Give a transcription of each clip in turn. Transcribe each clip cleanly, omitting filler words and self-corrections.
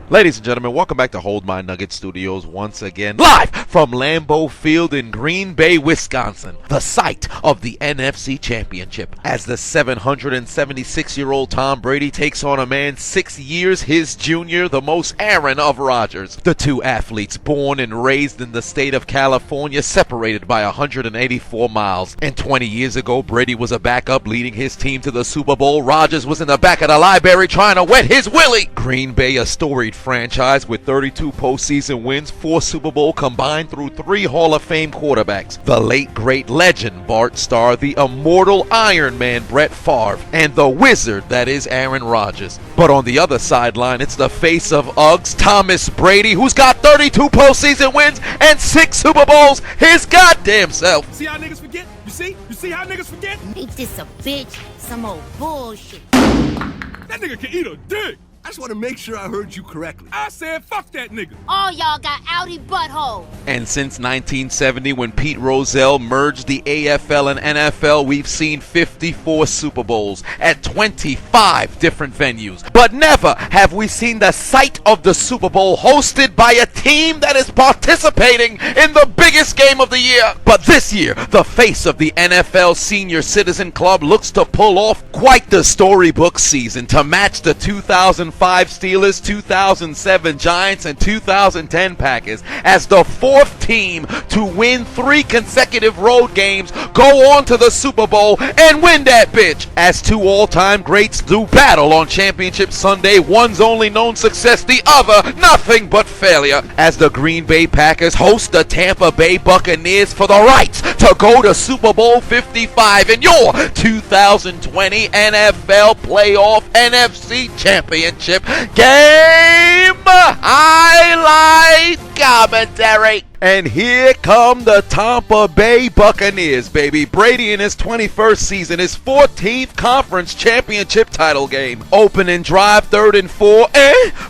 Ladies and gentlemen, welcome back to Hold My Nugget Studios once again, live from Lambeau Field in Green Bay, Wisconsin, the site of the NFC Championship, as the 776-year-old Tom Brady takes on a man 6 years his junior, the most Aaron of Rodgers. The two athletes, born and raised in the state of California, separated by 184 miles. And 20 years ago, Brady was a backup leading his team to the Super Bowl. Rodgers was in the back of the library trying to wet his willy. Green Bay, a storied franchise with 32 postseason wins, 4 Super Bowl combined through 3 Hall of Fame quarterbacks. The late great legend Bart Starr, the immortal Iron Man Brett Favre, and the wizard that is Aaron Rodgers. But on the other sideline, it's the face of Uggs, Thomas Brady, who's got 32 postseason wins and 6 Super Bowls his goddamn self. See how niggas forget? You see how niggas forget? Ain't this a bitch? Some old bullshit. That nigga can eat a dick. I just want to make sure I heard you correctly. I said fuck that nigga. All y'all got outie butthole. And since 1970, when Pete Rozelle merged the AFL and NFL, we've seen 54 Super Bowls at 25 different venues. But never have we seen the site of the Super Bowl hosted by a team that is participating in the biggest game of the year. But this year, the face of the NFL Senior Citizen Club looks to pull off quite the storybook season to match the 2005 Steelers, 2007 Giants, and 2010 Packers as the 4th team to win 3 consecutive road games, go on to the Super Bowl, and win that bitch. As 2 all-time greats do battle on Championship Sunday, one's only known success, the other nothing but failure, as the Green Bay Packers host the Tampa Bay Buccaneers for the rights to go to Super Bowl 55 in your 2020 NFL Playoff NFC Championship game highlight commentary. And here come the Tampa Bay Buccaneers, baby. Brady in his 21st season, his 14th conference championship title game. Opening drive, 3rd and 4.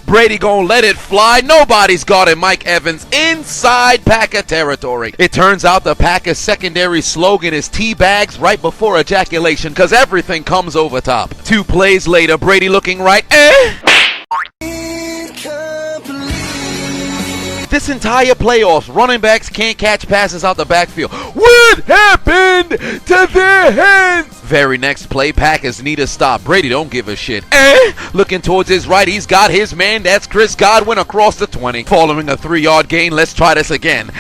Brady gonna let it fly. Nobody's guarding Mike Evans inside Packer territory. It turns out the Packers' secondary slogan is teabags right before ejaculation, cause everything comes over top. 2 plays later, Brady looking right. This entire playoffs, running backs can't catch passes out the backfield. What happened to their hands? Very next play, Packers need a stop. Brady don't give a shit. Looking towards his right, he's got his man. That's Chris Godwin across the 20. Following a 3-yard gain, let's try this again.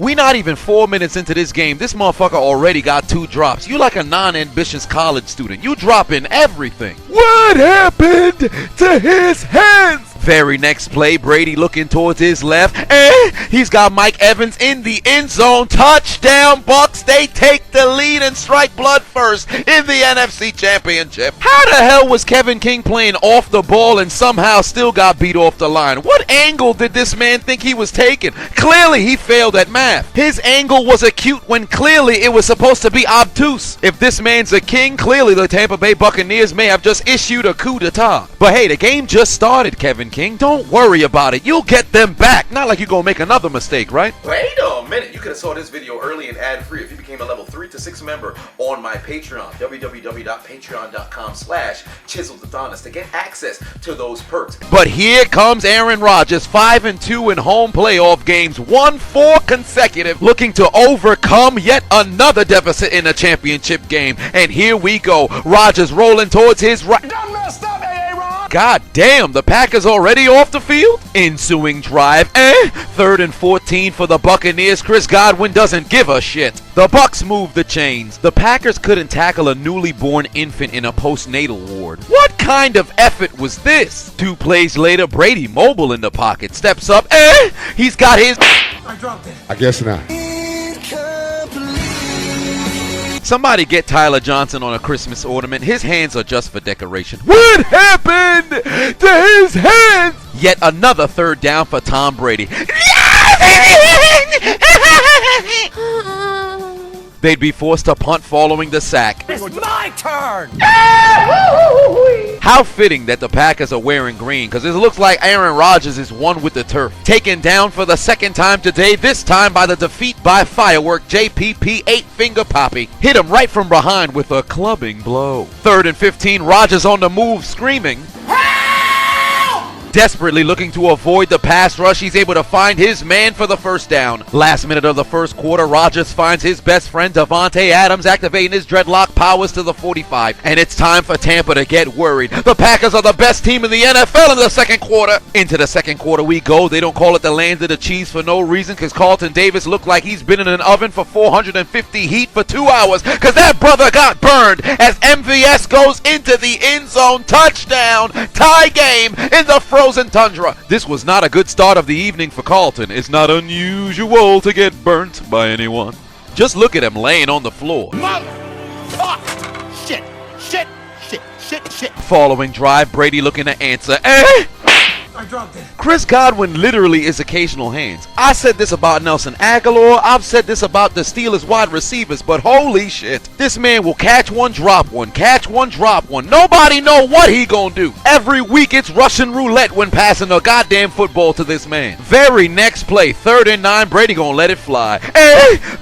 We not even 4 minutes into this game. This motherfucker already got 2 drops. You like a non-ambitious college student. You dropping everything. What happened to his hands? Very next play, Brady looking towards his left. He's got Mike Evans in the end zone. Touchdown, Bucks. They take the lead and strike blood first in the NFC Championship. How the hell was Kevin King playing off the ball and somehow still got beat off the line? What angle did this man think he was taking? Clearly he failed at math. His angle was acute when clearly it was supposed to be obtuse. If this man's a king, clearly the Tampa Bay Buccaneers may have just issued a coup d'etat. But hey, the game just started, Kevin King. Don't worry about it. You'll get them back. Not like you're gonna make another mistake, right? Wait a minute. You could have saw this video early and ad-free if you became a level 3 to 6 member on my Patreon. www.patreon.com/Chiseled Adonis to get access to those perks. But here comes Aaron Rodgers, 5-2 in home playoff games, won 4 consecutive, looking to overcome yet another deficit in a championship game. And here we go. Rodgers rolling towards his right. God damn, the Packers already off the field? Ensuing drive, 3rd and 14 for the Buccaneers. Chris Godwin doesn't give a shit. The Bucks move the chains. The Packers couldn't tackle a newly born infant in a postnatal ward. What kind of effort was this? 2 plays later, Brady mobile in the pocket, steps up, he's got his... I dropped it. I guess not. Somebody get Tyler Johnson on a Christmas ornament. His hands are just for decoration. What happened to his hands? Yet another 3rd down for Tom Brady. They'd be forced to punt following the sack. It's my turn. How How fitting that the Packers are wearing green, because it looks like Aaron Rodgers is one with the turf. Taken down for the second time today, this time by the defeat by firework JPP 8-finger Poppy. Hit him right from behind with a clubbing blow. 3rd and 15, Rodgers on the move screaming. Desperately looking to avoid the pass rush, he's able to find his man for the first down. Last minute of the first quarter, Rodgers finds his best friend Davante Adams activating his dreadlock powers to the 45. And it's time for Tampa to get worried. The Packers are the best team in the NFL in the second quarter. Into the second quarter we go. They don't call it the land of the cheese for no reason, because Carlton Davis looked like he's been in an oven for 450 heat for 2 hours, because that brother got burned as MVS goes into the end zone. Touchdown. Tie game in the frozen tundra. This was not a good start of the evening for Carlton. It's not unusual to get burnt by anyone. Just look at him laying on the floor. Fuck! Shit! Shit! Shit! Shit! Shit! Following drive, Brady looking to answer. I dropped it. Chris Godwin literally is occasional hands. I said this about Nelson Aguilar. I've said this about the Steelers wide receivers, but holy shit. This man will catch one, drop one, catch one, drop one. Nobody know what he gonna do. Every week it's Russian roulette when passing a goddamn football to this man. Very next play, 3rd and 9, Brady gonna let it fly.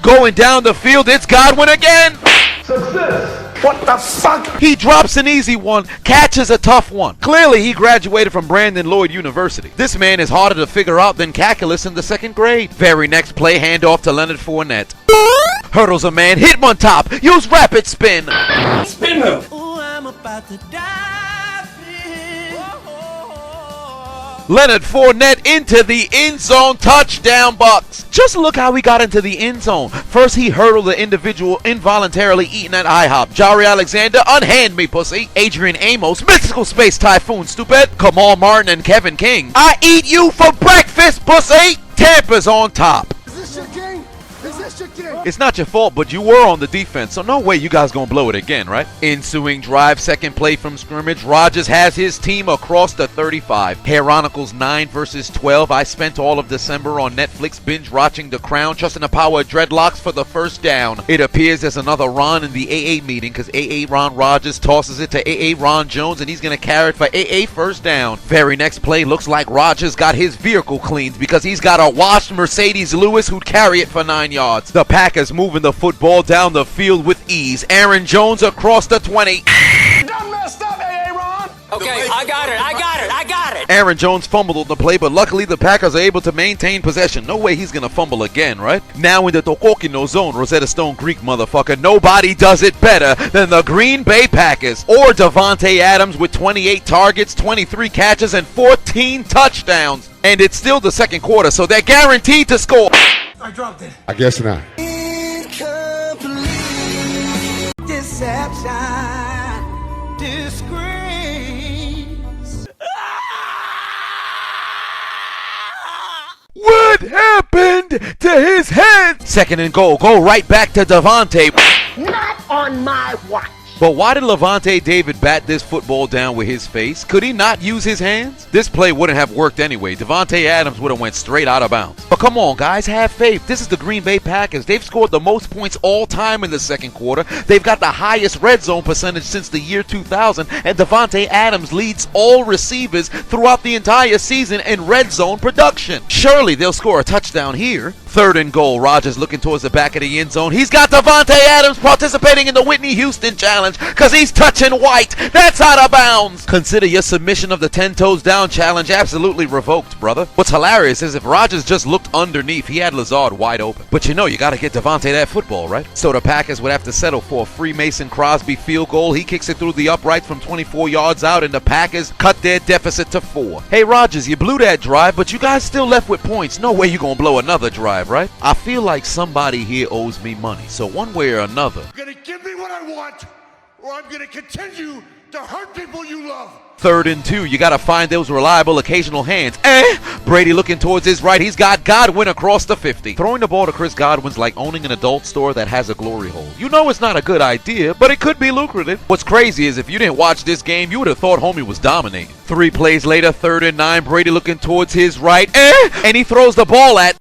Going down the field, it's Godwin again. Success. What the fuck? He drops an easy one, catches a tough one. Clearly, he graduated from Brandon Lloyd University. This man is harder to figure out than calculus in the 2nd grade. Very next play, handoff to Leonard Fournette. Hurdles a man, hit him on top, use rapid spin. Spin him. Ooh, I'm about to die. Leonard Fournette into the end zone, touchdown Bucks. Just look how he got into the end zone. First he hurdled the individual involuntarily eating at IHOP. Jari Alexander, unhand me pussy. Adrian Amos, mystical space typhoon stupid. Kamal Martin and Kevin King. I eat you for breakfast pussy. Tampa's on top. Is this your game? Is this your game? It's not your fault, but you were on the defense, so no way you guys gonna blow it again, right? Ensuing drive, 2nd play from scrimmage. Rodgers has his team across the 35. Haironicles 9 versus 12. I spent all of December on Netflix binge watching The Crown, trusting the power of dreadlocks for the first down. It appears there's another Ron in the AA meeting, because AA Ron Rodgers tosses it to AA Ron Jones, and he's gonna carry it for AA first down. Very next play looks like Rodgers got his vehicle cleaned, because he's got a washed Mercedes Lewis who'd carry it for 9 yards. The Packers moving the football down the field with ease. Aaron Jones across the 20. Done messed up, AA Ron. Okay, I got it. Aaron Jones fumbled on the play, but luckily the Packers are able to maintain possession. No way he's gonna fumble again, right? Now in the Tokokino zone, Rosetta Stone Greek motherfucker. Nobody does it better than the Green Bay Packers or Davante Adams with 28 targets, 23 catches, and 14 touchdowns. And it's still the second quarter, so they're guaranteed to score. I dropped it. I guess not. Deception, disgrace. What happened to his head? 2nd and goal. Go right back to Davante. Not on my watch. But why did Levante David bat this football down with his face? Could he not use his hands? This play wouldn't have worked anyway. Davante Adams would have went straight out of bounds. But come on, guys, have faith. This is the Green Bay Packers. They've scored the most points all time in the second quarter. They've got the highest red zone percentage since the year 2000, and Davante Adams leads all receivers throughout the entire season in red zone production. Surely they'll score a touchdown here. 3rd and goal. Rodgers looking towards the back of the end zone. He's got Davante Adams participating in the Whitney Houston challenge because he's touching white. That's out of bounds. Consider your submission of the 10 toes down challenge absolutely revoked, brother. What's hilarious is if Rodgers just looked underneath, he had Lazard wide open. But you know, you got to get Davante that football, right? So the Packers would have to settle for a Freemason Crosby field goal. He kicks it through the uprights from 24 yards out, and the Packers cut their deficit to 4. Hey, Rodgers, you blew that drive, but you guys still left with points. No way you gonna blow another drive, right? I feel like somebody here owes me money, so one way or another. You're gonna give me what I want, or I'm gonna continue to hurt people you love. 3rd and 2, you gotta find those reliable occasional hands. Brady looking towards his right, he's got Godwin across the 50. Throwing the ball to Chris Godwin's like owning an adult store that has a glory hole. You know it's not a good idea, but it could be lucrative. What's crazy is if you didn't watch this game, you would have thought homie was dominating. 3 plays later, 3rd and 9, Brady looking towards his right, and he throws the ball at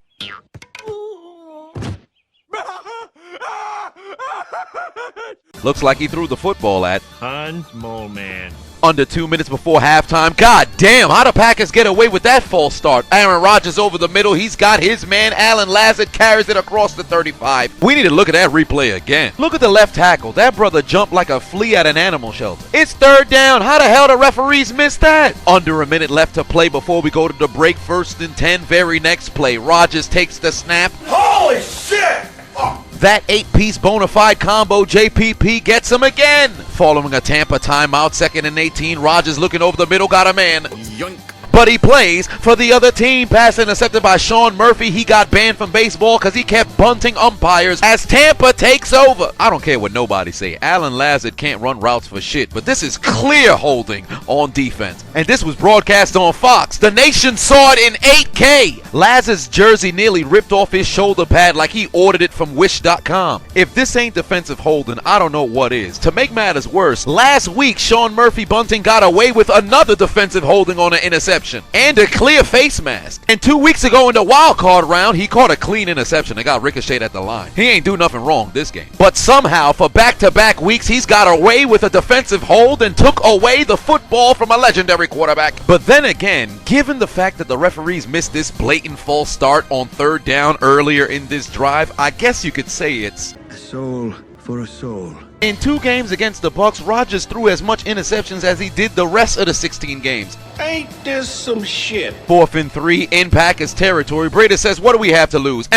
Looks like he threw the football at Hans Mole Man. under 2 minutes before halftime. God damn, how the Packers get away with that false start? Aaron Rodgers over the middle. He's got his man. Alan Lazard carries it across the 35. We need to look at that replay again. Look at the left tackle. That brother jumped like a flea at an animal shelter. It's third down. How the hell the referees missed that? Under a minute left to play before we go to the break. 1st and 10. Very next play. Rodgers takes the snap. Holy shit! Oh. That 8-piece bona fide combo, JPP gets him again. Following a Tampa timeout, 2nd and 18, Rodgers looking over the middle, got a man. Yoink. But he plays for the other team. Pass intercepted by Sean Murphy. He got banned from baseball because he kept bunting umpires as Tampa takes over. I don't care what nobody say. Alan Lazard can't run routes for shit, but this is clear holding on defense. And this was broadcast on Fox. The nation saw it in 8K. Lazard's jersey nearly ripped off his shoulder pad like he ordered it from Wish.com. If this ain't defensive holding, I don't know what is. To make matters worse, last week Sean Murphy bunting got away with another defensive holding on an interception and a clear face mask. And 2 weeks ago in the wild card round, he caught a clean interception and got ricocheted at the line. He ain't do nothing wrong this game. But somehow, for back-to-back weeks, he's got away with a defensive hold and took away the football from a legendary quarterback. But then again, given the fact that the referees missed this blatant false start on 3rd down earlier in this drive, I guess you could say it's A soul for a soul. in 2 games against the Bucs, Rodgers threw as much interceptions as he did the rest of the 16 games. Ain't this some shit? 4th and 3 in Packers territory. Brady says, what do we have to lose?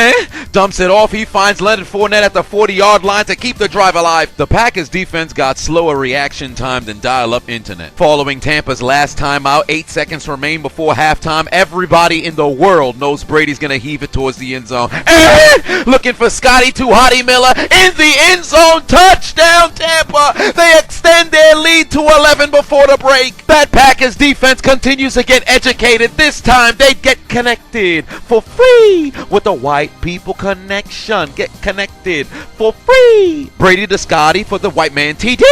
Dumps it off. He finds Leonard Fournette at the 40-yard line to keep the drive alive. The Packers defense got slower reaction time than dial-up internet. Following Tampa's last timeout, 8 seconds remain before halftime. Everybody in the world knows Brady's going to heave it towards the end zone. Looking for Scotty Tuhati Miller in the end zone. Touchdown Tampa. They extend their lead to 11 before the break. That Packers defense continues to get educated. This time they get connected for free with the White People Connection. Get connected for free. Brady to Scotty for the white man TD.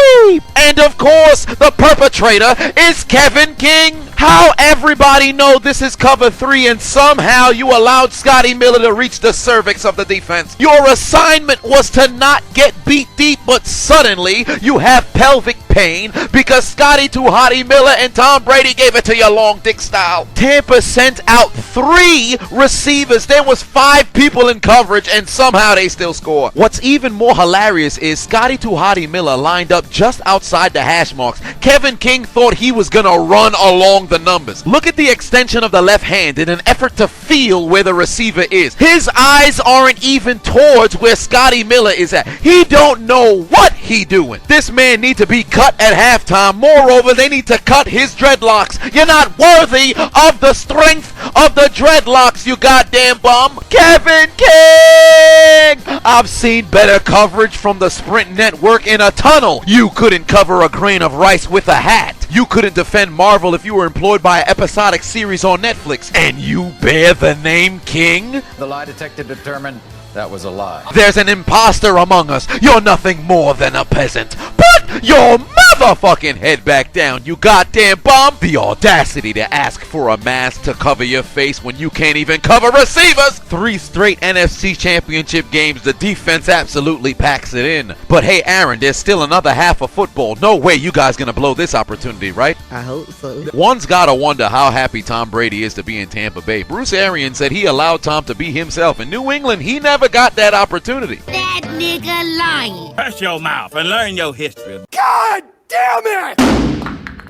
And of course, the perpetrator is Kevin King. How everybody know this is cover 3 and somehow you allowed Scotty Miller to reach the cervix of the defense. Your assignment was to not get beat deep, but suddenly you have pelvic pain because Scotty Tuhati Miller and Tom Brady gave it to you long dick style. Tampa sent out 3 receivers. There was 5 people in coverage and somehow they still score. What's even more hilarious is Scotty Tuhati Miller lined up just outside the hash marks. Kevin King thought he was gonna run along the numbers. Look at the extension of the left hand in an effort to feel where the receiver is. His eyes aren't even towards where Scotty Miller is at. He don't know what he doing. This man need to be cut at halftime. Moreover, they need to cut his dreadlocks. You're not worthy of the strength of the dreadlocks, you goddamn bum. Kevin King! I've seen better coverage from the Sprint Network in a tunnel. You couldn't cover a grain of rice with a hat. You couldn't defend Marvel if you were employed by an episodic series on Netflix. And you bear the name King? The lie detector determined that was a lie. There's an imposter among us. You're nothing more than a peasant. Put your motherfucking head back down, you goddamn bum. The audacity to ask for a mask to cover your face when you can't even cover receivers. 3 straight NFC championship games. The defense absolutely packs it in. But hey, Aaron, there's still another half of football. No way you guys gonna blow this opportunity, right? I hope so. One's gotta wonder how happy Tom Brady is to be in Tampa Bay. Bruce Arians said he allowed Tom to be himself. In New England, he never got that opportunity. That nigga lying. Hush your mouth and learn your history. God damn it!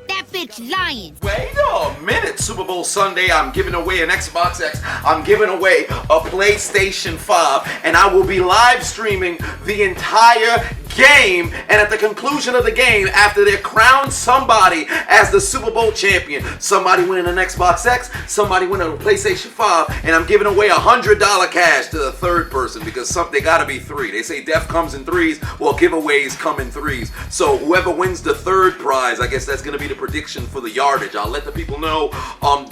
That bitch lying. Wait a minute, Super Bowl Sunday, I'm giving away an Xbox X, I'm giving away a PlayStation 5, and I will be live streaming the entire game, and at the conclusion of the game, after they crown somebody as the Super Bowl champion, somebody winning an Xbox X, somebody winning a PlayStation 5, and I'm giving away $100 cash to the third person because they gotta be 3. They say death comes in 3s, well, giveaways come in 3s. So whoever wins the third prize, I guess that's gonna be the prediction for the yardage. I'll let the people know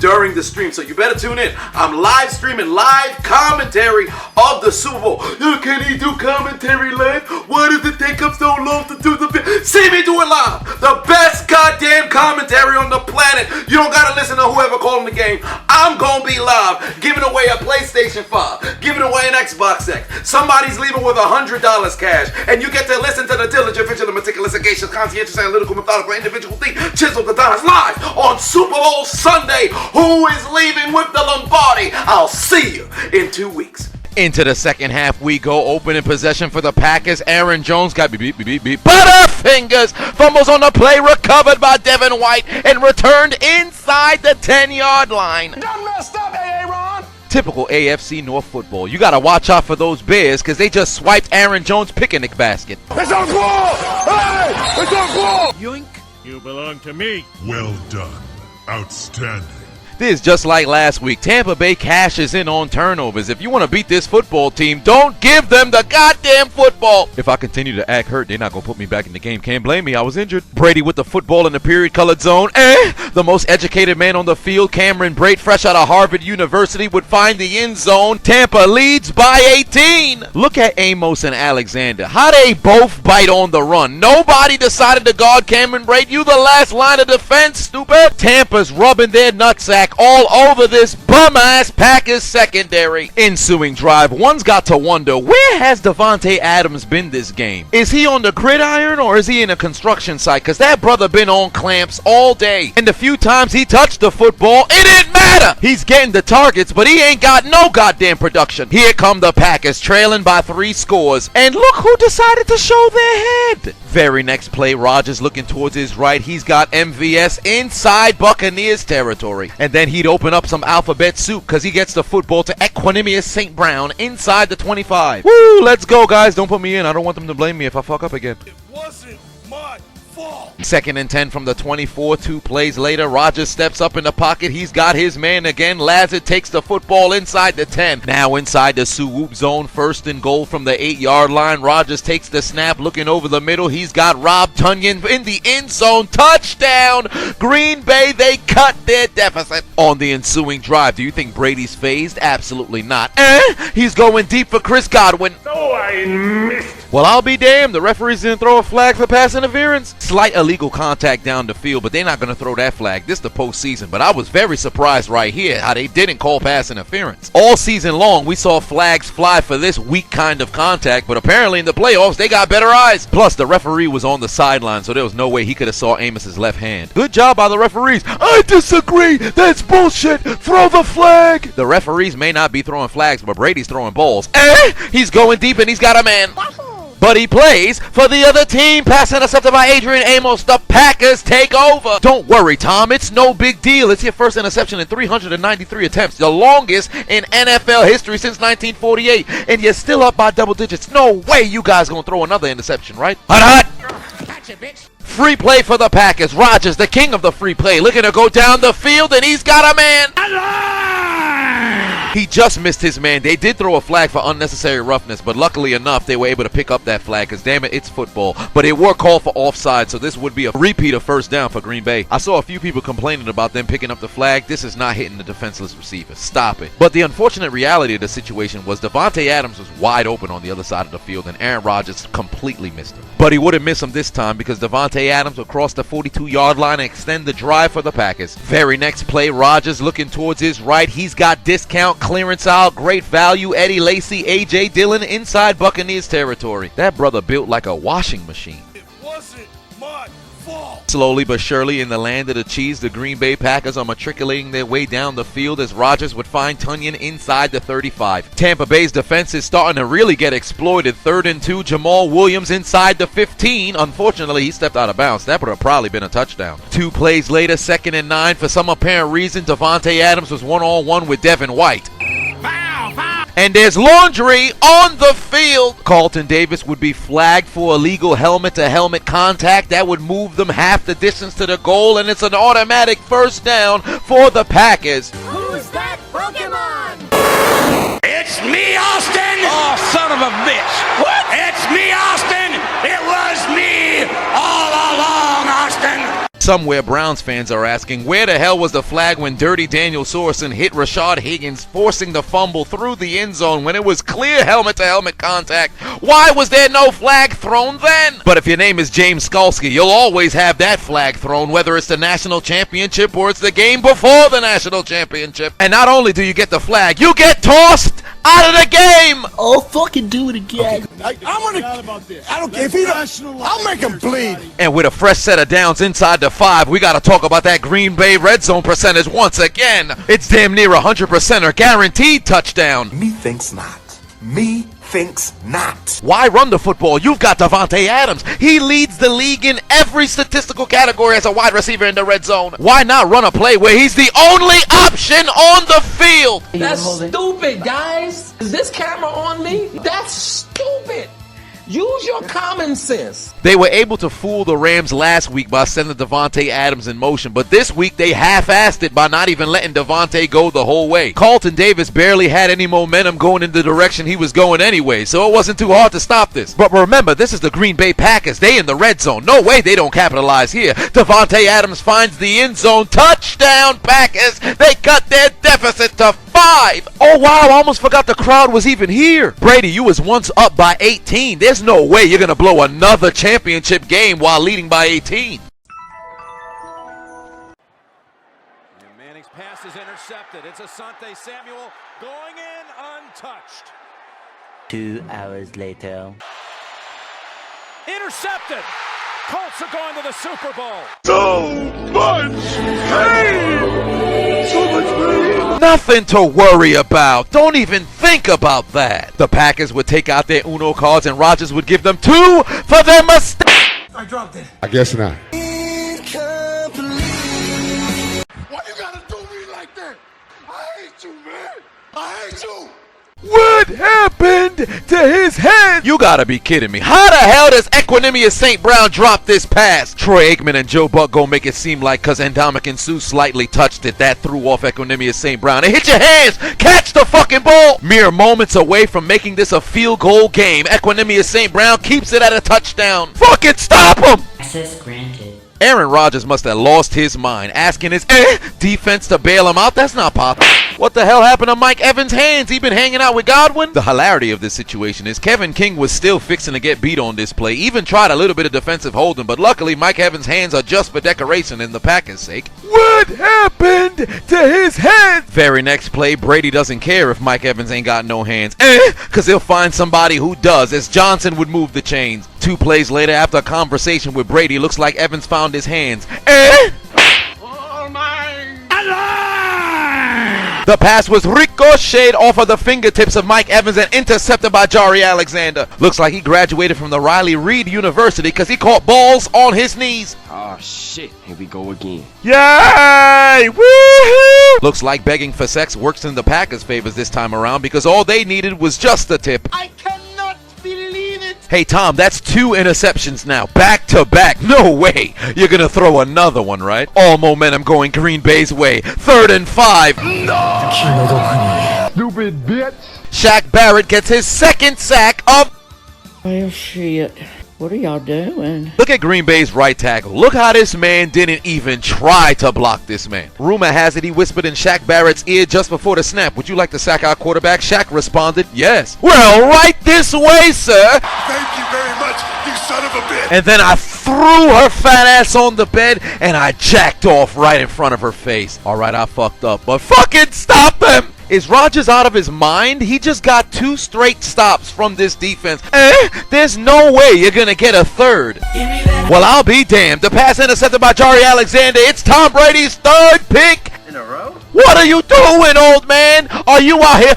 during the stream, so you better tune in. I'm live streaming live commentary of the Super Bowl. Can he do commentary live? What is the Jacobs don't love to do the see me do it live. The best goddamn commentary on the planet. You don't gotta listen to whoever calling the game. I'm gonna be live, giving away a PlayStation 5, giving away an Xbox X. Somebody's leaving with $100 cash, and you get to listen to the diligent, vigilant, meticulous, sagacious, conscientious, analytical, methodical, individual thief, Chiseled Adonis live on Super Bowl Sunday. Who is leaving with the Lombardi? I'll see you in 2 weeks. Into the second half we go. Opening possession for the Packers. Aaron Jones got beep. Butterfingers. Fumbles on the play. Recovered by Devin White and returned inside the 10-yard line. Done messed up, Aaron. Typical AFC North football. You got to watch out for those Bears because they just swiped Aaron Jones' picnic basket. It's on goal! Hey! It's on goal! Yoink. You belong to me. Well done. Outstanding. This is just like last week. Tampa Bay cashes in on turnovers. If you want to beat this football team, don't give them the goddamn football. If I continue to act hurt, they're not going to put me back in the game. Can't blame me. I was injured. Brady with the football in the period-colored zone. The most educated man on the field, Cameron Brate, fresh out of Harvard University, would find the end zone. Tampa leads by 18. Look at Amos and Alexander. How they both bite on the run. Nobody decided to guard Cameron Brate. You the last line of defense, stupid. Tampa's rubbing their nutsack all over this bum-ass Packers secondary. Ensuing drive, one's got to wonder, where has Davante Adams been this game? Is he on the gridiron or is he in a construction site? Because that brother been on clamps all day. And the few times he touched the football, it didn't matter. He's getting the targets, but he ain't got no goddamn production. Here come the Packers, trailing by 3 scores. And look who decided to show their head. Very next play, Rodgers looking towards his right. He's got MVS inside Buccaneers territory. And then he'd open up some alphabet soup because he gets the football to Equanimous St. Brown inside the 25. Woo, let's go, guys. Don't put me in. I don't want them to blame me if I fuck up again. It wasn't my fault. 2nd and 10 from the 24. 2 plays later, Rodgers steps up in the pocket. He's got his man again. Lazard takes the football inside the 10. Now inside the swoop zone. 1st and goal from the 8-yard line. Rodgers takes the snap, looking over the middle. He's got Rob Tonyan in the end zone. Touchdown! Green Bay, they cut their deficit. On the ensuing drive, do you think Brady's phased? Absolutely not. He's going deep for Chris Godwin. Oh, I missed. Well, I'll be damned. The referees didn't throw a flag for pass interference. Slight illegal contact down the field, but they're not going to throw that flag. This is the postseason, but I was very surprised right here how they didn't call pass interference. All season long, we saw flags fly for this weak kind of contact, but apparently in the playoffs, they got better eyes. Plus, the referee was on the sideline, so there was no way he could have saw Amos's left hand. Good job by the referees. I disagree. That's bullshit. Throw the flag. The referees may not be throwing flags, but Brady's throwing balls. He's going deep, and he's got a man. But he plays for the other team. Pass intercepted by Adrian Amos. The Packers take over. Don't worry, Tom. It's no big deal. It's your first interception in 393 attempts. The longest in NFL history since 1948. And you're still up by double digits. No way you guys gonna throw another interception, right? Hot. Gotcha, bitch. Free play for the Packers. Rodgers, the king of the free play, looking to go down the field, and he's got a man. He just missed his man. They did throw a flag for unnecessary roughness, but luckily enough, they were able to pick up that flag because, damn it, it's football. But it were called for offside, so this would be a repeat of 1st down for Green Bay. I saw a few people complaining about them picking up the flag. This is not hitting the defenseless receiver. Stop it. But the unfortunate reality of the situation was Davante Adams was wide open on the other side of the field, and Aaron Rodgers completely missed him. But he wouldn't miss him this time because Davante Adams would cross the 42-yard line and extend the drive for the Packers. Very next play, Rodgers looking towards his right. He's got discount, clearance out, great value. Eddie Lacy, A.J. Dillon inside Buccaneers territory. That brother built like a washing machine. It wasn't my fault. Slowly but surely in the land of the cheese, the Green Bay Packers are matriculating their way down the field as Rodgers would find Tonyan inside the 35. Tampa Bay's defense is starting to really get exploited. 3rd and 2, Jamal Williams inside the 15. Unfortunately, he stepped out of bounds. That would have probably been a touchdown. 2 plays later, 2nd and 9. For some apparent reason, Davante Adams was one-on-one with Devin White. And there's laundry on the field. Carlton Davis would be flagged for illegal helmet-to-helmet contact. That would move them half the distance to the goal, and it's an automatic 1st down for the Packers. Who's that Pokemon? It's me, Austin! Oh, son of a bitch. What? It's me, Austin! It was me all along, Austin! somewhere Browns fans are asking, where the hell was the flag when Dirty Daniel Sorensen hit Rashad Higgins, forcing the fumble through the end zone when it was clear helmet-to-helmet contact? Why was there no flag thrown then? But if your name is James Skalski, you'll always have that flag thrown, whether it's the national championship or it's the game before the national championship. And not only do you get the flag, you get tossed out of the game! Oh, fucking do it again. I don't care if he don't. I'll make him bleed. And with a fresh set of downs inside the 5, we gotta talk about that Green Bay red zone percentage once again. It's damn near 100% or guaranteed touchdown. Methinks not. Me thinks not. Why run the football? You've got Davante Adams. He leads the league in every statistical category as a wide receiver in the red zone. Why not run a play where he's the only option on the field? That's stupid, guys. Is this camera on me? That's stupid. Use your common sense. They were able to fool the Rams last week by sending Davante Adams in motion, but this week they half-assed it by not even letting Davante go the whole way. Carlton Davis barely had any momentum going in the direction he was going anyway, so it wasn't too hard to stop this. But remember, this is the Green Bay Packers. They in the red zone. No way they don't capitalize here. Davante Adams finds the end zone. Touchdown, Packers. They cut their deficit to 5. Oh, wow, I almost forgot the crowd was even here. Brady, you was once up by 18. There's no way you're going to blow another championship game while leading by 18. And Manning's pass is intercepted. It's Asante Samuel going in untouched. 2 hours later. Intercepted. Colts are going to the Super Bowl. Nothing to worry about. Don't even think about that. The Packers would take out their Uno cards and Rodgers would give them 2 for their mistake. I dropped it. I guess not. Why you gotta do me like that? I hate you, man. I hate you. What happened to his head? You gotta be kidding me. How the hell does Equanimous St. Brown drop this pass? Troy Aikman and Joe Buck gonna make it seem like cause Ndamukong Suh slightly touched it, that threw off Equanimous St. Brown. And hit your hands! Catch the fucking ball! Mere moments away from making this a field goal game. Equanimous St. Brown keeps it at a touchdown. Fucking stop him! Access granted. Aaron Rodgers must have lost his mind, asking his defense to bail him out. That's not possible. What the hell happened to Mike Evans' hands? He been hanging out with Godwin? The hilarity of this situation is Kevin King was still fixing to get beat on this play, even tried a little bit of defensive holding, but luckily Mike Evans' hands are just for decoration in the Packers' sake. What happened to his head? Very next play, Brady doesn't care if Mike Evans ain't got no hands, cause he'll find somebody who does, as Johnson would move the chains. 2 plays later, after a conversation with Brady, looks like Evans found his hands. Oh my God! The pass was ricocheted off of the fingertips of Mike Evans and intercepted by Jari Alexander. Looks like he graduated from the Riley Reid University because he caught balls on his knees. Oh shit, here we go again. Yay! Woohoo! Looks like begging for sex works in the Packers' favors this time around because all they needed was just the tip. I cannot believe it. Hey Tom, that's 2 interceptions now, back to back. No way. You're gonna throw another one, right? All momentum going Green Bay's way. 3rd and 5. No! Stupid bitch. Shaq Barrett gets his 2nd sack of... Well, shit. What are y'all doing? Look at Green Bay's right tackle. Look how this man didn't even try to block this man. Rumor has it he whispered in Shaq Barrett's ear just before the snap, "Would you like to sack our quarterback?" Shaq responded, "Yes." "Well, right this way, sir." Thank you very much, you son of a bitch. And then I threw her fat ass on the bed and I jacked off right in front of her face. Alright, I fucked up, but fucking stop him! Is Rodgers out of his mind? He just got 2 straight stops from this defense. There's no way you're gonna get a 3rd. Well, I'll be damned. The pass intercepted by Jari Alexander. It's Tom Brady's 3rd pick. In a row? What are you doing, old man? Are you out here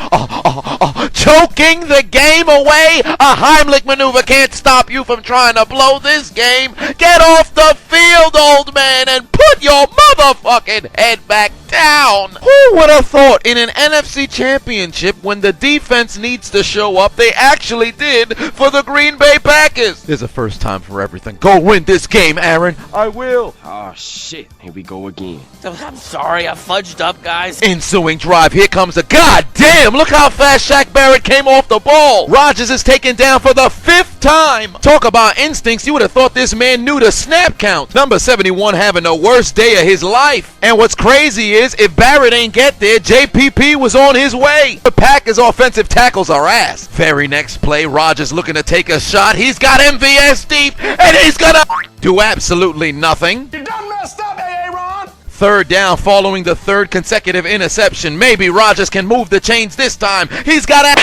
choking the game away? A Heimlich maneuver can't stop you from trying to blow this game. Get off the field, old man, and put your money motherfucking head back down. Who would have thought in an NFC championship, when the defense needs to show up, they actually did for the Green Bay Packers? There's a first time for everything. Go win this game, Aaron. I will. Oh, shit. Here we go again. I'm sorry, I fudged up, guys. Ensuing drive. Here comes the goddamn. Look how fast Shaq Barrett came off the ball. Rodgers is taken down for the 5th time. Talk about instincts. You would have thought this man knew the snap count. Number 71 having the worst day of his life. And what's crazy is, if Barrett ain't get there, JPP was on his way. The Packers offensive tackles are ass. Very next play, Rodgers looking to take a shot. He's got MVS deep, and he's gonna do absolutely nothing. You done messed up, Aaron. Third down following the 3rd consecutive interception. Maybe Rodgers can move the chains this time. He's got a...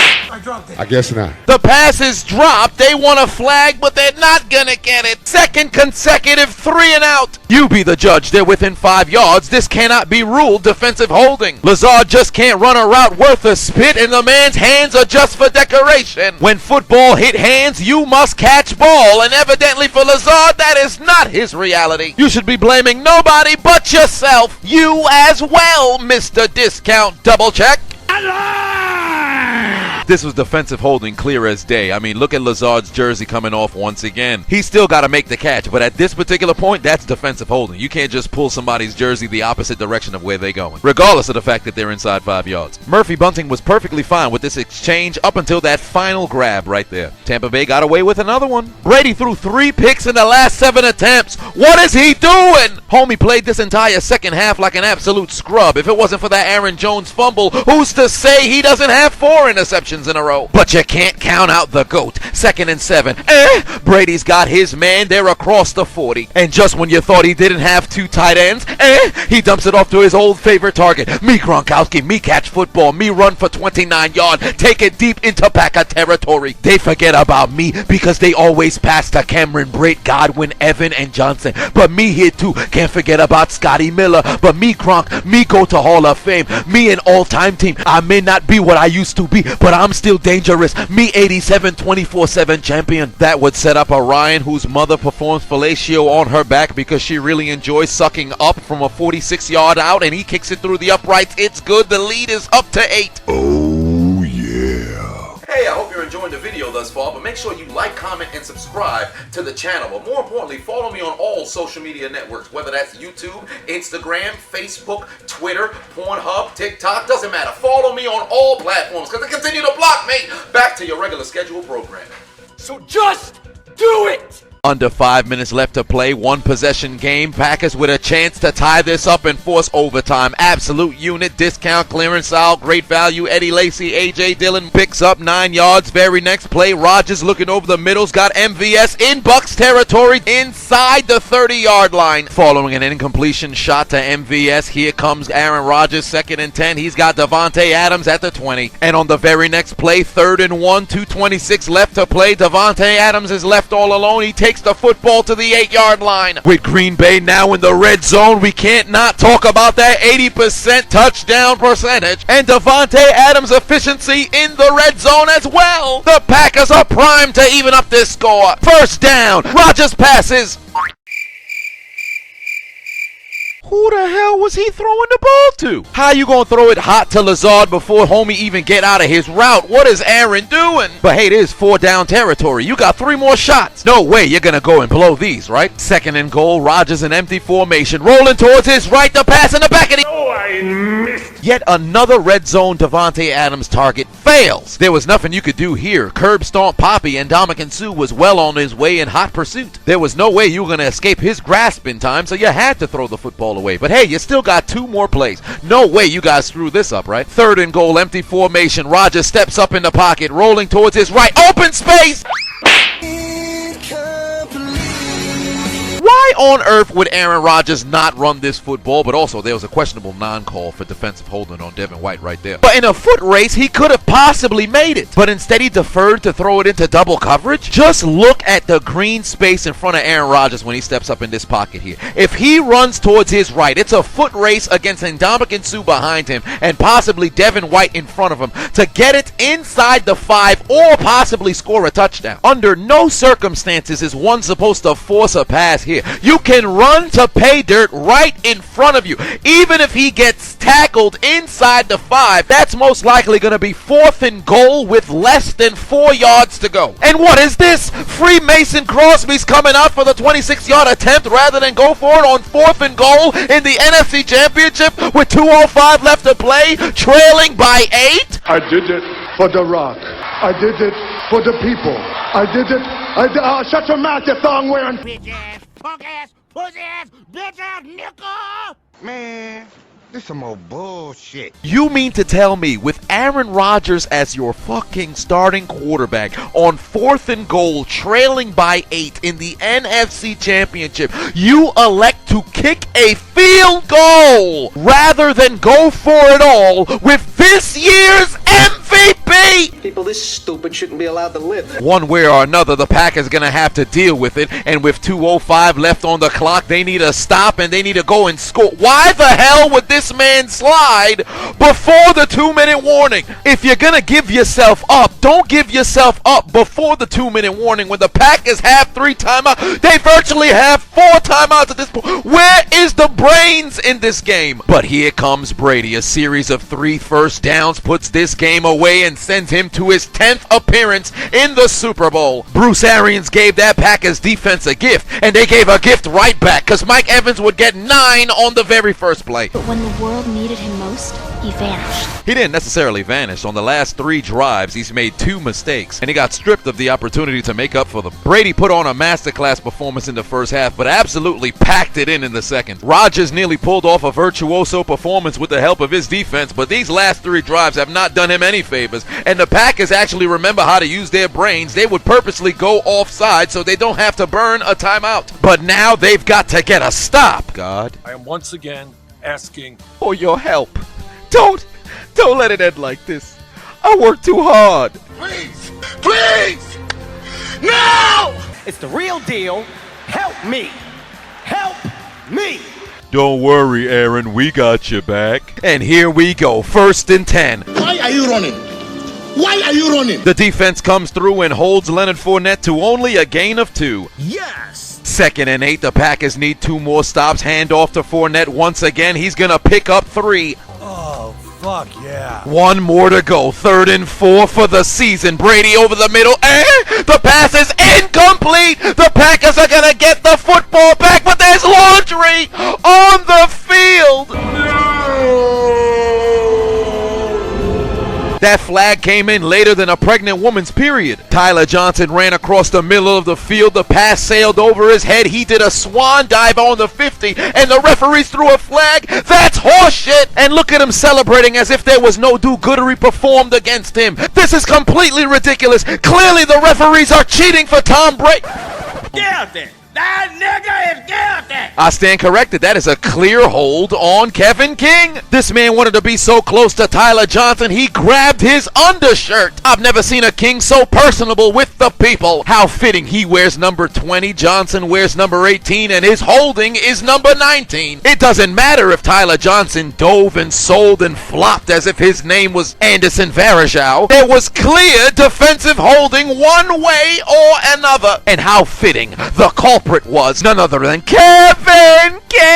I guess not. The pass is dropped. They want a flag, but they're not gonna get it. 2nd consecutive 3 and out. You be the judge. They're within 5 yards. This cannot be ruled defensive holding. Lazard just can't run a route worth a spit, and the man's hands are just for decoration. When football hit hands, you must catch ball, and evidently for Lazard, that is not his reality. You should be blaming nobody but yourself. You as well, Mr. Discount Double Check. This was defensive holding, clear as day. I mean, look at Lazard's jersey coming off once again. He's still got to make the catch, but at this particular point, that's defensive holding. You can't just pull somebody's jersey the opposite direction of where they're going, regardless of the fact that they're inside 5 yards. Murphy Bunting was perfectly fine with this exchange up until that final grab right there. Tampa Bay got away with another one. Brady threw 3 picks in the last 7 attempts. What is he doing? Homie played this entire second half like an absolute scrub. If it wasn't for that Aaron Jones fumble, who's to say he doesn't have 4 interceptions in a row? But you can't count out the GOAT. 2nd and 7. Brady's got his man. They're across the 40. And just when you thought he didn't have 2 tight ends, he dumps it off to his old favorite target. Me Gronkowski, me catch football, me run for 29 yards, take it deep into Packer territory. They forget about me because they always pass to Cameron Brate, Godwin, Evan, and Johnson. But me here too, can't forget about Scotty Miller. But me Gronk, me go to Hall of Fame, me an all-time team. I may not be what I used to be, but I'm still dangerous. Me 87 24/7 champion. That would set up a Ryan whose mother performs fellatio on her back because she really enjoys sucking up from a 46-yard out, and he kicks it through the uprights. It's good. The lead is up to 8. Oh, yeah. Hey, I hope you're enjoying the video thus far, but make sure you like, comment, and subscribe to the channel. But more importantly, follow me on all social media networks, whether that's YouTube, Instagram, Facebook, Twitter, Pornhub, TikTok, doesn't matter. Follow me on all platforms because they continue to block me. Back to your regular scheduled program. So just do it. Under 5 minutes left to play, 1 possession game. Packers with a chance to tie this up and force overtime. Absolute unit, discount, clearance aisle, great value. Eddie Lacy, A.J. Dillon picks up 9 yards. Very next play, Rodgers looking over the middle's got MVS in Bucs territory inside the 30-yard line. Following an incompletion shot to MVS, here comes Aaron Rodgers, 2nd and 10. He's got Davante Adams at the 20. And on the very next play, 3rd and 1, 2:26 left to play. Davante Adams is left all alone. He takes the football to the 8-yard line. With Green Bay now in the red zone, we can't not talk about that 80% touchdown percentage and Davante Adams' efficiency in the red zone as well. The Packers are primed to even up this score. First down, Rodgers passes. Who the hell was he throwing the ball to? How you gonna throw it hot to Lazard before homie even get out of his route? What is Aaron doing? But hey, this is 4-down territory. You got 3 more shots. No way you're gonna go and blow these, right? 2nd and goal, Rodgers in empty formation. Rolling towards his right, the pass in the back of the... Oh, I missed. Yet another red zone Davante Adams target fails. There was nothing you could do here. Curb stomp Poppy and Ndamukong Suh was well on his way in hot pursuit. There was no way you were gonna escape his grasp in time, so you had to throw the football away. But hey, you still got 2 more plays. No way you guys screwed this up, right? 3rd and goal, empty formation. Rodgers steps up in the pocket, rolling towards his right. Open space! Why on earth would Aaron Rodgers not run this football? But also, there was a questionable non-call for defensive holding on Devin White right there. But in a foot race, he could have possibly made it. But instead, he deferred to throw it into double coverage. Just look at the green space in front of Aaron Rodgers when he steps up in this pocket here. If he runs towards his right, it's a foot race against Ndamukong Suh behind him and possibly Devin White in front of him to get it inside the 5 or possibly score a touchdown. Under no circumstances is one supposed to force a pass here. You can run to pay dirt right in front of you. Even if he gets tackled inside the 5, that's most likely going to be 4th and goal with less than 4 yards to go. And what is this? Freemason Crosby's coming out for the 26-yard attempt rather than go for it on 4th and goal in the NFC Championship with 2:05 left to play, trailing by 8? I did it for The Rock. I did it for the people. I did it. Shut your mouth, you thong wearing. Bitch ass, punk ass, pussy ass, bitch ass, nigga! Man, this some old bullshit. You mean to tell me, with Aaron Rodgers as your fucking starting quarterback on 4th and goal, trailing by 8 in the NFC Championship, you elect to kick a field goal rather than go for it all with this year's MVP? People this stupid shouldn't be allowed to live. One way or another, the Packers going to have to deal with it, and with 2:05 left on the clock, they need to stop and they need to go and score. Why the hell would this man slide before the 2-minute warning? If you're going to give yourself up, don't give yourself up before the 2-minute warning. When the Packers have 3 timeouts, they virtually have 4 timeouts at this point. Where is the brains in this game? But here comes Brady. A series of 3 first downs puts this game away and sends him to his 10th appearance in the Super Bowl. Bruce Arians gave that Packers defense a gift, and they gave a gift right back, because Mike Evans would get 9 on the very first play. But when the world needed him most, he vanished. He didn't necessarily vanish. On the last 3 drives, he's made 2 mistakes, and he got stripped of the opportunity to make up for them. Brady put on a masterclass performance in the first half, but absolutely packed it in the second. Rodgers nearly pulled off a virtuoso performance with the help of his defense, but these last 3 drives have not done him any favors, and the Packers actually remember how to use their brains. They would purposely go offside so they don't have to burn a timeout. But now they've got to get a stop. God, I am once again asking for your help. Don't let it end like this. I worked too hard. Please! Please! No! It's the real deal. Help me! Help me! Don't worry, Aaron, we got you back. And here we go, 1st and 10. Why are you running? Why are you running? The defense comes through and holds Leonard Fournette to only a gain of 2. Yes! 2nd and 8, the Packers need 2 more stops. Hand off to Fournette once again. He's going to pick up 3. Oh, fuck yeah. 1 more to go. 3rd and 4 for the season. Brady over the middle. The pass is incomplete. The Packers are going to get the football back, but there's laundry on the field. That flag came in later than a pregnant woman's period. Tyler Johnson ran across the middle of the field. The pass sailed over his head. He did a swan dive on the 50, and the referees threw a flag. That's horseshit. And look at him celebrating as if there was no do-goodery performed against him. This is completely ridiculous. Clearly the referees are cheating for Tom Brady. Get out there! That nigga is guilty! I stand corrected. That is a clear hold on Kevin King. This man wanted to be so close to Tyler Johnson, he grabbed his undershirt. I've never seen a King so personable with the people. How fitting. He wears number 20, Johnson wears number 18, and his holding is number 19. It doesn't matter if Tyler Johnson dove and sold and flopped as if his name was Anderson Varejao. There was clear defensive holding one way or another. And how fitting the culprit was none other than Kevin King.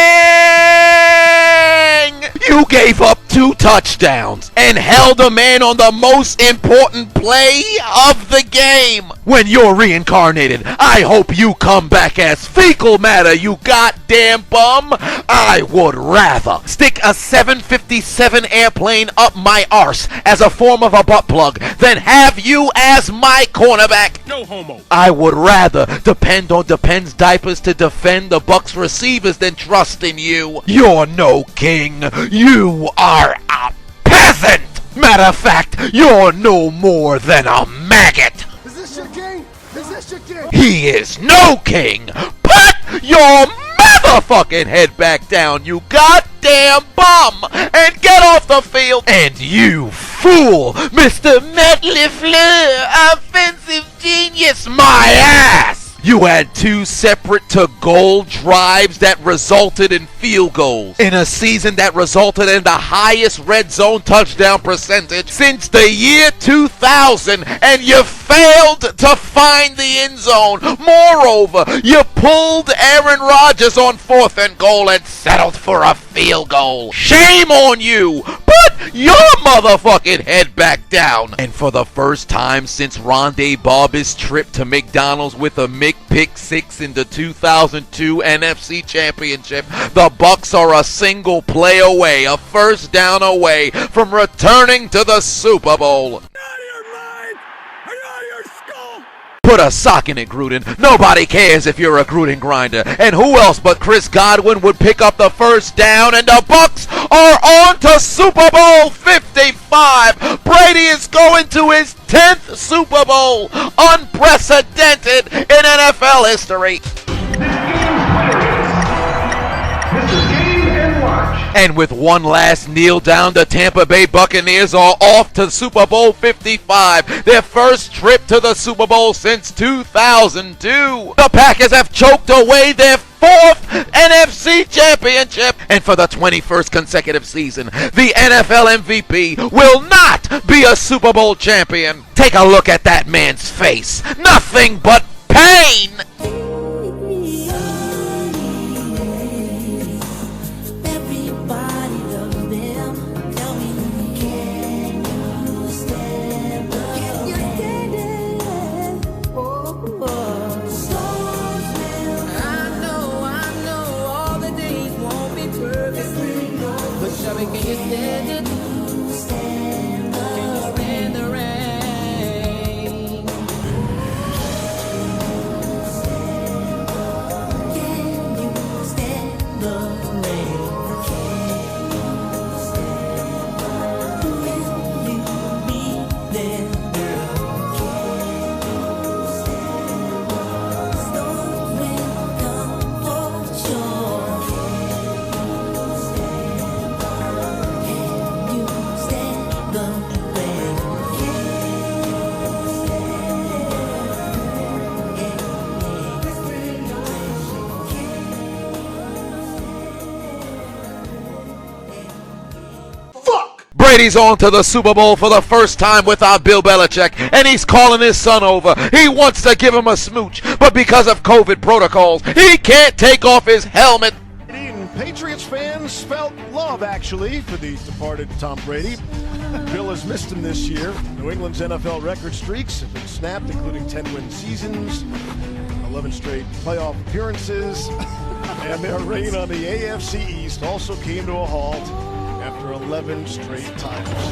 You gave up 2 touchdowns and held a man on the most important play of the game. When you're reincarnated, I hope you come back as fecal matter, you goddamn bum. I would rather stick a 757 airplane up my arse as a form of a butt plug than have you as my cornerback. No homo. I would rather depend on Depends diapers to defend the Bucs receivers than trust in you. You're no king. You are a peasant. Matter of fact, you're no more than a maggot. Is this your king? Is this your king? He is no king. Put your motherfucking head back down, you goddamn bum, and get off the field. And you fool, Mr. Matt LaFleur, offensive genius, my ass. You had 2 separate to-goal drives that resulted in field goals in a season that resulted in the highest red zone touchdown percentage since the year 2000, and you failed to find the end zone. Moreover, you pulled Aaron Rodgers on 4th and goal and settled for a field goal. Shame on you! Put your motherfucking head back down. And for the first time since Rondé Barber's trip to McDonald's with a pick 6 in the 2002 NFC Championship, the Bucs are a single play away, a first down away from returning to the Super Bowl. Put a sock in it, Gruden. Nobody cares if you're a Gruden grinder. And who else but Chris Godwin would pick up the first down, and the Bucs are on to Super Bowl 55. Brady is going to his 10th Super Bowl, unprecedented in NFL history. And with one last kneel down, the Tampa Bay Buccaneers are off to Super Bowl 55, their first trip to the Super Bowl since 2002. The Packers have choked away their 4th NFC championship, and for the 21st consecutive season, the NFL MVP will not be a Super Bowl champion. Take a look at that man's face. Nothing but pain. Can you stand it? Can you stand the rain? Can you stand the rain? Will you be there, girl? Storms will come for sure. Brady's on to the Super Bowl for the first time without Bill Belichick, and he's calling his son over. He wants to give him a smooch, but because of COVID protocols, he can't take off his helmet. Patriots fans felt love, actually, for the departed Tom Brady. Bill has missed him this year. New England's NFL record streaks have been snapped, including 10-win seasons, 11 straight playoff appearances, and their reign on the AFC East also came to a halt after 11 straight titles.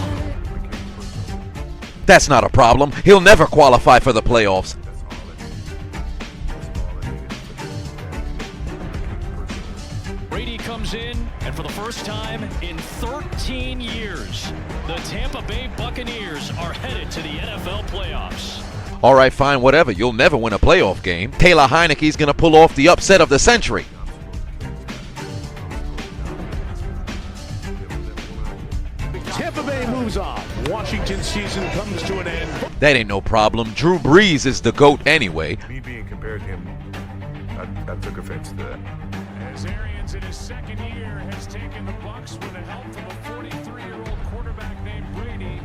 That's not a problem. He'll never qualify for the playoffs. Brady comes in, and for the first time in 13 years, the Tampa Bay Buccaneers are headed to the NFL playoffs. All right, fine, whatever. You'll never win a playoff game. Taylor Heineke's going to pull off the upset of the century. Tampa Bay moves on. Washington's season comes to an end. That ain't no problem. Drew Brees is the GOAT anyway. Me being compared to him, I took offense to that. As Arians in his second year has taken the Bucs with the help from a 43-year-old quarterback named Brady,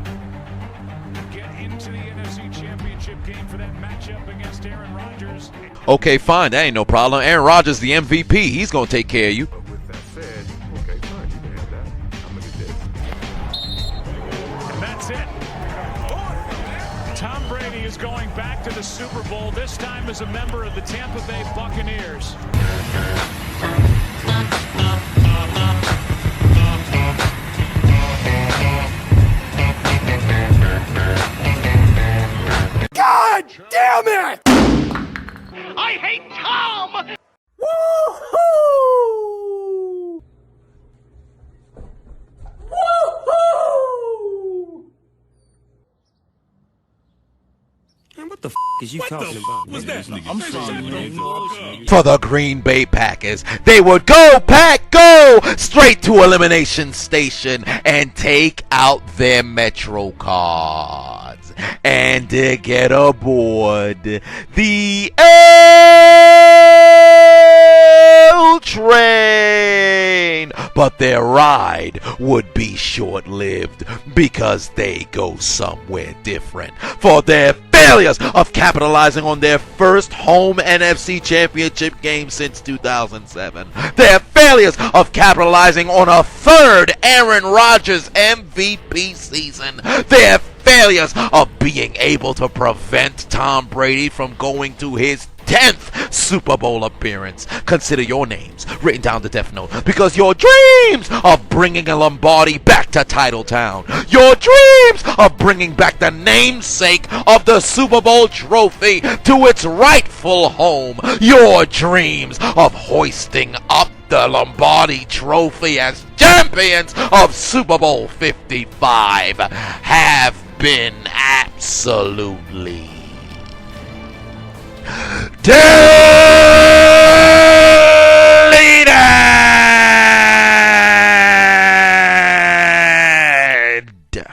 get into the NFC Championship game for that matchup against Aaron Rodgers. Okay, fine. That ain't no problem. Aaron Rodgers, the MVP. He's going to take care of you. But with that said, okay, fine, you can have that. I'm going to get this. And that's it. Tom Brady is going back to the Super Bowl, this time as a member of the Tampa Bay Buccaneers. God damn it! I hate Tom! Woo-hoo! Woo-hoo! Man, what the the f*** is you talking about? Was that? I'm sorry, man. For the Green Bay Packers, they would go, Pack, go! Straight to Elimination Station and take out their Metro cards. And to get aboard the L train. But their ride would be short-lived because they go somewhere different. For their failures of capitalizing on their first home NFC Championship game since 2007. Their failures of capitalizing on a third Aaron Rodgers MVP season. Their failures of being able to prevent Tom Brady from going to his 10th Super Bowl appearance. Consider your names written down the death note, because your dreams of bringing a Lombardi back to Titletown, your dreams of bringing back the namesake of the Super Bowl trophy to its rightful home, your dreams of hoisting up the Lombardi trophy as champions of Super Bowl 55 have been absolutely deleted.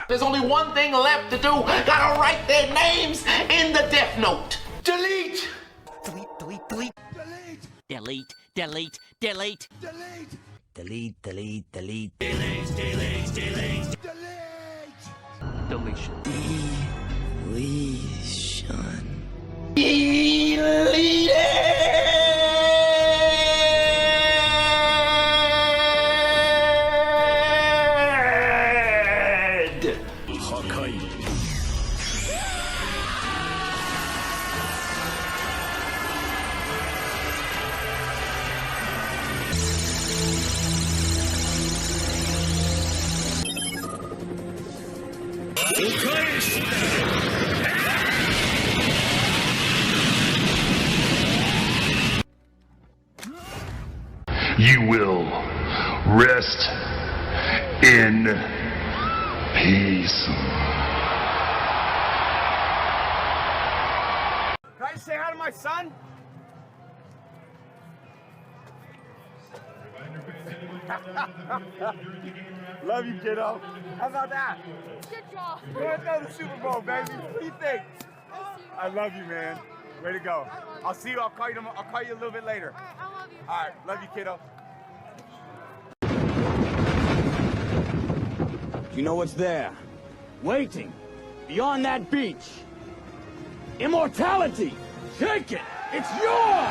There's only one thing left to do. Gotta write their names in the death note. Delete. Delete, delete, delete. Delete. Delete, delete, delete. Delete, delete, delete. Delete, delete, delete. Deletion. You will rest in peace. Can I just say hi to my son? Love you, kiddo. How about that? Good job. Go ahead and throw the Super Bowl, baby. What do you think? I love you, man. Way to go. I'll see you. I'll call you a little bit later. I love you. All right. Love you, kiddo. You know what's there? Waiting. Beyond that beach. Immortality. Take it. It's yours.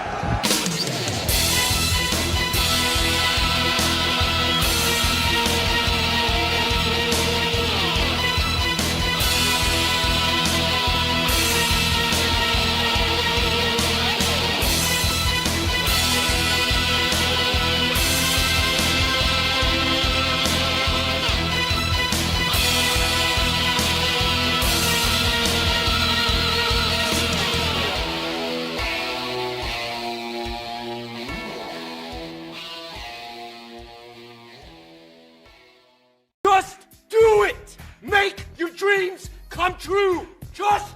Just do it! Make your dreams come true! Just